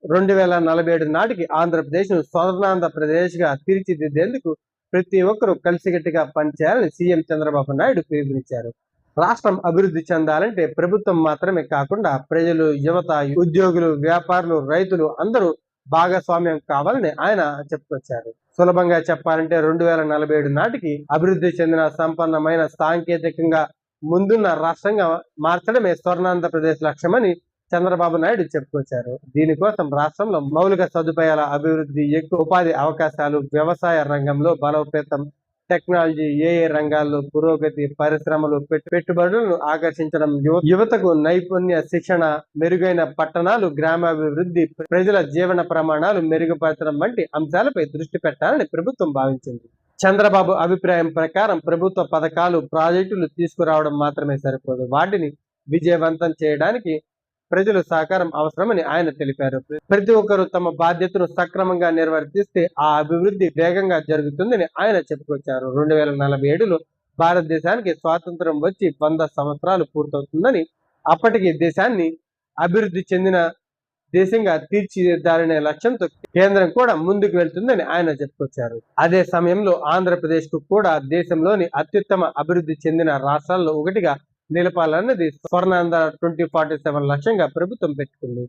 2047 నాటికి ఆంధ్రప్రదేశ్ను స్వర్ణాంధ్రప్రదేశ్గా తీర్చిదిద్దేందుకు ప్రతి ఒక్కరూ కలిసికట్టుగా పనిచేయాలని సీఎం చంద్రబాబు నాయుడు పిలుపునిచ్చారు. రాష్ట్రం అభివృద్ధి చెందాలంటే ప్రభుత్వం మాత్రమే కాకుండా ప్రజలు, యువత, ఉద్యోగులు, వ్యాపారులు, రైతులు అందరూ భాగస్వామ్యం కావాలని ఆయన చెప్పుకొచ్చారు. సులభంగా చెప్పాలంటే 2047 నాటికి అభివృద్ధి చెందిన సంపన్నమైన సాంకేతికంగా ముందున్న రాష్ట్రంగా మార్చడమే స్వర్ణాంధ్రప్రదేశ్ లక్ష్యమని చంద్రబాబు నాయుడు చెప్పుకొచ్చారు. దీనికోసం రాష్ట్రంలో మౌలిక సదుపాయాల అభివృద్ధి, ఎక్కువ ఉపాధి అవకాశాలు, వ్యవసాయ రంగంలో బలోపేతం, టెక్నాలజీ, ఏఏ రంగాల్లో పురోగతి, పరిశ్రమలు, పెట్టుబడులను ఆకర్షించడం, యువతకు నైపుణ్య శిక్షణ, మెరుగైన పట్టణాలు, గ్రామాభివృద్ధి, ప్రజల జీవన ప్రమాణాలు మెరుగుపరచడం వంటి అంశాలపై దృష్టి పెట్టాలని ప్రభుత్వం భావించింది. చంద్రబాబు అభిప్రాయం ప్రకారం ప్రభుత్వ పథకాలు, ప్రాజెక్టులు తీసుకురావడం మాత్రమే సరిపోదు, వాటిని విజయవంతం చేయడానికి ప్రజల సహకారం అవసరమని ఆయన తెలిపారు. ప్రతి ఒక్కరూ తమ బాధ్యతను సక్రమంగా నిర్వర్తిస్తే ఆ అభివృద్ధి వేగంగా జరుగుతుందని ఆయన చెప్పుకొచ్చారు. 2047లో భారతదేశానికి స్వాతంత్రం వచ్చి 100 సంవత్సరాలు పూర్తవుతుందని, అప్పటికి దేశాన్ని అభివృద్ధి చెందిన దేశంగా తీర్చిదిద్దాలనే లక్ష్యంతో కేంద్రం కూడా ముందుకు వెళ్తుందని ఆయన చెప్పుకొచ్చారు. అదే సమయంలో ఆంధ్రప్రదేశ్ కు కూడా దేశంలోని అత్యుత్తమ అభివృద్ధి చెందిన రాష్ట్రాల్లో ఒకటిగా నిలపాలన్నది స్వర్ణాంధ్ర 2047 లక్ష్యంగా ప్రభుత్వం పెట్టుకుంది.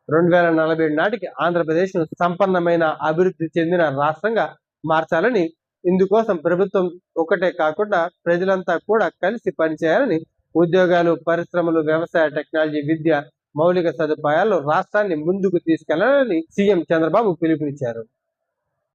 2047 నాటికి ఆంధ్రప్రదేశ్ ను సంపన్నమైన అభివృద్ధి చెందిన రాష్ట్రంగా మార్చాలని, ఇందుకోసం ప్రభుత్వం ఒకటే కాకుండా ప్రజలంతా కూడా కలిసి పనిచేయాలని, ఉద్యోగాలు, పరిశ్రమలు, వ్యవసాయ, టెక్నాలజీ, విద్య, మౌలిక సదుపాయాల్లో రాష్ట్రాన్ని ముందుకు తీసుకెళ్లాలని సీఎం చంద్రబాబు పిలుపునిచ్చారు.